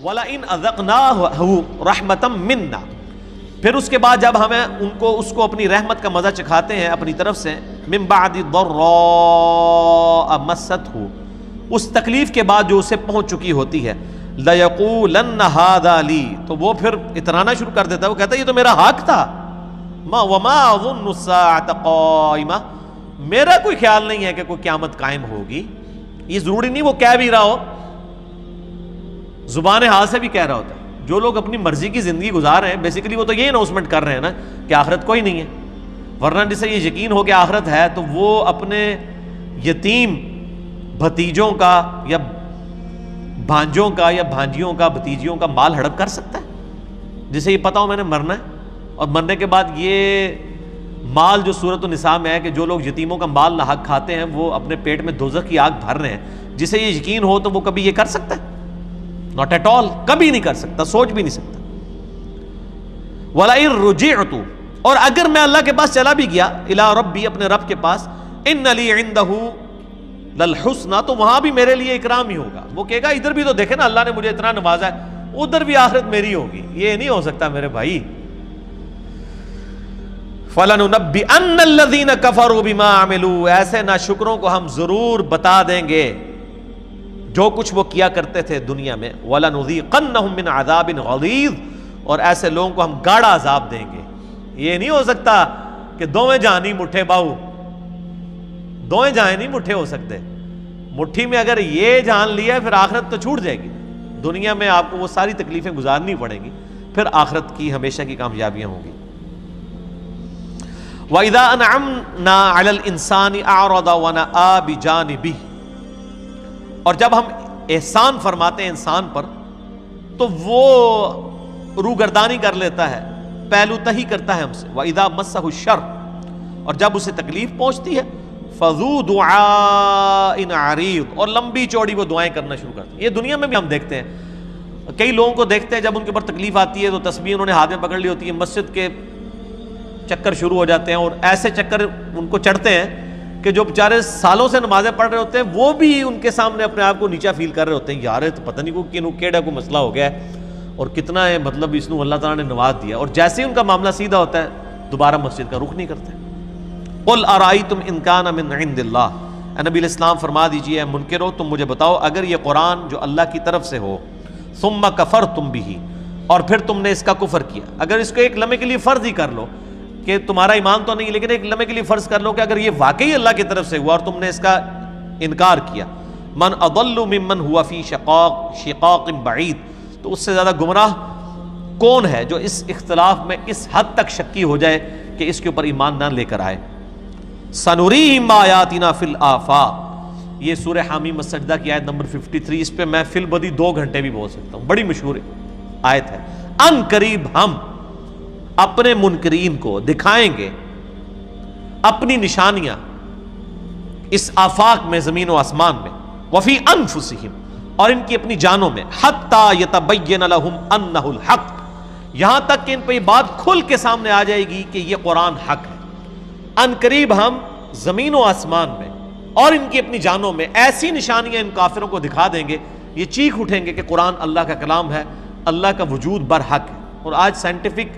وَلَئِنْ أَذَقْنَاهُ رَحْمَةً مِنَّا، پھر اس کے بعد جب ہمیں اس کو اپنی رحمت کا مزہ چکھاتے ہیں اپنی طرف سے، مِن بَعْدِ ضَرَّاءَ مَسَّتْهُ، اس تکلیف کے بعد جو اسے پہنچ چکی ہوتی ہے، لَيَقُولَنَّ هَذَا لِي، تو وہ پھر اترانا شروع کر دیتا ہے، وہ کہتا ہے یہ تو میرا حق تھا، وَمَا أَظُنُّ السَّاعَةَ قَائِمَةً، میرا کوئی خیال نہیں ہے کہ کوئی قیامت قائم ہوگی۔ یہ ضروری نہیں وہ کہہ بھی رہا ہو، زبان حال سے بھی کہہ رہا ہوتا ہے۔ جو لوگ اپنی مرضی کی زندگی گزار رہے ہیں بیسیکلی وہ تو یہ اناؤنسمنٹ کر رہے ہیں نا کہ آخرت کوئی نہیں ہے، ورنہ جسے یہ یقین ہو کہ آخرت ہے تو وہ اپنے یتیم بھتیجوں کا یا بھانجوں کا یا بھانجیوں کا بھتیجیوں کا مال ہڑپ کر سکتا ہے، جسے یہ پتا ہو میں نے مرنا ہے، اور مرنے کے بعد یہ مال جو سورۃ النساء میں ہے کہ جو لوگ یتیموں کا مال ناحق کھاتے ہیں وہ اپنے پیٹ میں دوزخ کی آگ بھر رہے ہیں، جسے یہ یقین ہو تو وہ کبھی یہ کر سکتا ہے؟ ناٹ ایٹ آل، کبھی نہیں کر سکتا، سوچ بھی نہیں سکتا۔ وَلَئِن رُجِعْتُ، اور اگر میں اللہ کے پاس چلا بھی گیا، اِلَىٰ رَبِّی، اپنے رب کے پاس، إِنَّ لِي عِندَهُ لَلْحُسْنَىٰ، تو وہاں بھی میرے لیے اکرام ہی ہوگا۔ وہ کہے گا ادھر بھی تو دیکھے نا اللہ نے مجھے اتنا نوازا ہے، ادھر بھی آخرت میری ہوگی، یہ نہیں ہو سکتا میرے بھائی۔ فَلَنُنَبِّئَنَّ الَّذِينَ كَفَرُوا بِمَا عَمِلُوا، ایسے ناشکروں کو ہم ضرور بتا دیں گے جو کچھ وہ کیا کرتے تھے دنیا میں، وَلَنُذِيقَنَّهُم مِّنْ عَذَابٍ غَلِيظٍ، اور ایسے لوگوں کو ہم گاڑا عذاب دیں گے۔ یہ نہیں ہو سکتا کہ دوویں جہاں نہیں مٹھے باؤ، دوویں جہاں نہیں مٹھے ہو سکتے، مٹھی میں اگر یہ جان لیا پھر آخرت تو چھوٹ جائے گی، دنیا میں آپ کو وہ ساری تکلیفیں گزارنی پڑیں گی، پھر آخرت کی ہمیشہ کی کامیابیاں ہوں گی۔ وَإِذَا أَنْعَمْنَا عَلَى الْإِنسَانِ أَعْرَضَ وَنَأَىٰ بِجَانِبِهِ، اور جب ہم احسان فرماتے ہیں انسان پر تو وہ روگردانی کر لیتا ہے، پہلو تہی کرتا ہے ہم سے۔ وَإِذَا مَسَّهُ الشَّرُّ، اور جب اسے تکلیف پہنچتی ہے، فَذُو دُعَاءٍ عَرِيضٍ، اور لمبی چوڑی وہ دعائیں کرنا شروع کرتے ہیں۔ یہ دنیا میں بھی ہم دیکھتے ہیں، کئی لوگوں کو دیکھتے ہیں جب ان کے اوپر تکلیف آتی ہے تو تسبیح انہوں نے ہاتھ میں پکڑ لی ہوتی ہے، مسجد کے چکر شروع ہو جاتے ہیں، اور ایسے چکر ان کو چڑھتے ہیں کہ جو بیچارے سالوں سے نمازیں پڑھ رہے ہوتے ہیں وہ بھی ان کے سامنے اپنے آپ کو نیچا فیل کر رہے ہوتے ہیں، یار تو پتہ نہیں کو کیڑا کو مسئلہ ہو گیا ہے اور کتنا ہے، مطلب اس کو اللہ تعالیٰ نے نواز دیا، اور جیسے ہی ان کا معاملہ سیدھا ہوتا ہے دوبارہ مسجد کا رخ نہیں کرتے۔ قُلْ أَرَأَيْتُمْ إِنْ كَانَ مِنْ عِنْدِ اللَّهِ، اے نبی علیہ السلام فرما دیجئے، اے منکرو تم مجھے بتاؤ اگر یہ قرآن جو اللہ کی طرف سے ہو، ثُمَّ كَفَرْتُمْ بِهِ، اور پھر تم نے اس کا کفر کیا، اگر اس کو ایک لمحے کے لیے فرض ہی کر لو کہ تمہارا ایمان تو نہیں، لیکن ایک لمحے کے لیے فرض کر لو کہ اگر یہ واقعی اللہ کی طرف سے ہوا اور تم نے اس کا انکار کیا، من اضل ممن هو فی شقاق بعید، تو اس سے زیادہ گمراہ کون ہے جو اس اختلاف میں اس حد تک شکی ہو جائے کہ اس کے اوپر ایمان نہ لے کر آئے۔ سنریہم آیاتنا فی الآفاق، یہ سورہ حامیم السجدہ کی آیت نمبر 53، اس پہ میں فی البدی 2 گھنٹے بھی بول سکتا ہوں، بڑی مشہور آیت ہے۔ ان قریب ہم اپنے منکرین کو دکھائیں گے اپنی نشانیاں اس آفاق میں، زمین و آسمان میں، وفی انفسہم، اور ان کی اپنی جانوں میں، حتی یتبین لہم انہ الحق، یہاں تک کہ ان پہ یہ بات کھل کے سامنے آ جائے گی کہ یہ قرآن حق ہے۔ ان قریب ہم زمین و آسمان میں اور ان کی اپنی جانوں میں ایسی نشانیاں ان کافروں کو دکھا دیں گے، یہ چیخ اٹھیں گے کہ قرآن اللہ کا کلام ہے، اللہ کا وجود برحق ہے۔ اور آج سائنٹیفک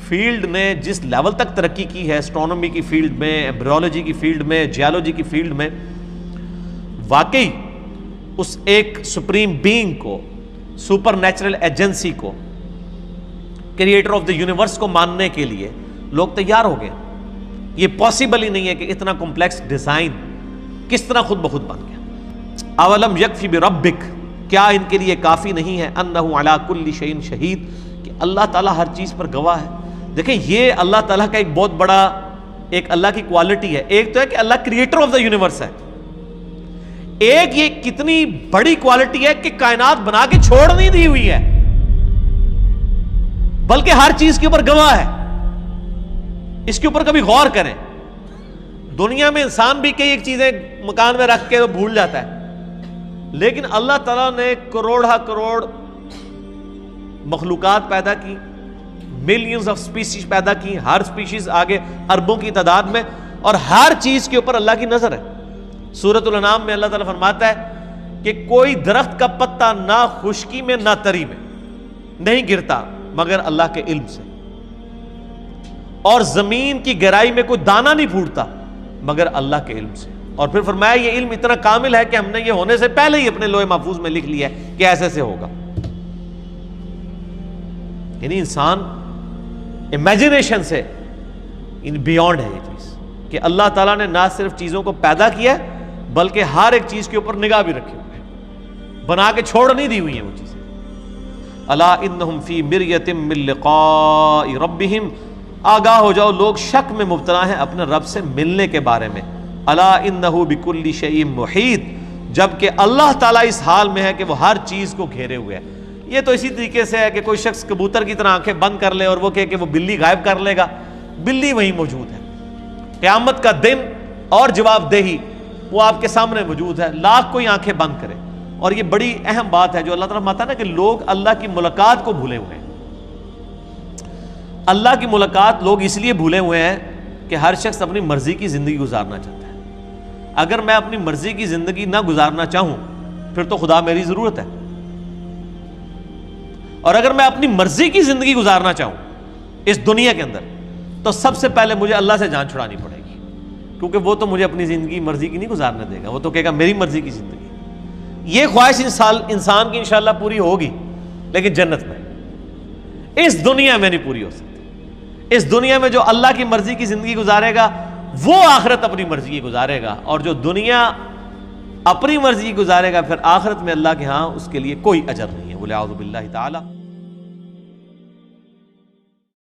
فیلڈ نے جس لیول تک ترقی کی ہے، اسٹرانومی کی فیلڈ میں، ایمبریولوجی کی فیلڈ میں، جیولوجی کی فیلڈ میں، واقعی اس ایک سپریم بینگ کو، سپر نیچرل ایجنسی کو، کریٹر آف دا یونیورس کو ماننے کے لیے لوگ تیار ہو گئے۔ یہ پاسبل ہی نہیں ہے کہ اتنا کمپلیکس ڈیزائن کس طرح خود بخود بن گیا۔ اولم یکفی بربک، کیا ان کے لیے کافی نہیں ہے، انہ علی کل شیء شہید، کہ اللہ تعالیٰ ہر چیز پر گواہ ہے۔ دیکھیں یہ اللہ تعالیٰ کا ایک بہت بڑا، ایک اللہ کی کوالٹی ہے۔ ایک تو ہے کہ اللہ کریٹر آف دا یونیورس ہے، ایک یہ کتنی بڑی کوالٹی ہے کہ کائنات بنا کے چھوڑ نہیں دی ہوئی ہے، بلکہ ہر چیز کے اوپر گواہ ہے۔ اس کے اوپر کبھی غور کریں، دنیا میں انسان بھی کئی ایک چیزیں مکان میں رکھ کے بھول جاتا ہے، لیکن اللہ تعالیٰ نے کروڑا کروڑ مخلوقات پیدا کی، ملینز آف سپیسیز پیدا کی، ہر سپیشیز آگے اربوں کی تعداد میں، اور ہر چیز کے اوپر اللہ کی نظر ہے۔ سورۃ الانعام میں اللہ تعالیٰ فرماتا ہے کہ کوئی درخت کا پتا نہ خشکی میں نہ تری میں نہیں گرتا مگر اللہ کے علم سے، اور زمین کی گہرائی میں کوئی دانہ نہیں پھوٹتا مگر اللہ کے علم سے۔ اور پھر فرمایا یہ علم اتنا کامل ہے کہ ہم نے یہ ہونے سے پہلے ہی اپنے لوح محفوظ میں لکھ لیا ہے کہ ایسے سے ہوگا۔ یعنی انسان امیجنیشن سے بیونڈ ہے یہ چیز کہ اللہ تعالیٰ نے نہ صرف چیزوں کو پیدا کیا ہے بلکہ ہر ایک چیز کے اوپر نگاہ بھی رکھی ہوئی ہے، بنا کے چھوڑ نہیں دی ہوئی ہیں وہ چیزیں۔ الا انہم فی مریۃ من لقاء ربہم، آگاہ ہو جاؤ لوگ شک میں مبتلا ہیں اپنے رب سے ملنے کے بارے میں۔ الا انہ بکل شیء محیط، جبکہ اللہ تعالیٰ اس حال میں ہے کہ وہ ہر چیز کو گھیرے ہوئے ہے۔ یہ تو اسی طریقے سے ہے کہ کوئی شخص کبوتر کی طرح آنکھیں بند کر لے اور وہ کہے کہ وہ بلی غائب کر لے گا، بلی وہیں موجود ہے۔ قیامت کا دن اور جواب دہی وہ آپ کے سامنے موجود ہے، لاکھ کوئی آنکھیں بند کرے۔ اور یہ بڑی اہم بات ہے جو اللہ تعالیٰ فرماتا ہے نا کہ لوگ اللہ کی ملاقات کو بھولے ہوئے ہیں۔ اللہ کی ملاقات لوگ اس لیے بھولے ہوئے ہیں کہ ہر شخص اپنی مرضی کی زندگی گزارنا چاہتا ہے۔ اگر میں اپنی مرضی کی زندگی نہ گزارنا چاہوں پھر تو خدا میری ضرورت ہے، اور اگر میں اپنی مرضی کی زندگی گزارنا چاہوں اس دنیا کے اندر تو سب سے پہلے مجھے اللہ سے جان چھڑانی پڑے گی، کیونکہ وہ تو مجھے اپنی زندگی مرضی کی نہیں گزارنے دے گا، وہ تو کہے گا میری مرضی کی زندگی۔ یہ خواہش انسان کی انشاءاللہ پوری ہوگی لیکن جنت میں، اس دنیا میں نہیں پوری ہو سکتی۔ اس دنیا میں جو اللہ کی مرضی کی زندگی گزارے گا وہ آخرت اپنی مرضی کی گزارے گا، اور جو دنیا اپنی مرضی کی گزارے گا پھر آخرت میں اللہ کے ہاں اس کے لیے کوئی اجر نہیں ہے۔ وَلِعَوْذُ بِاللَّهِ تَعَالَى۔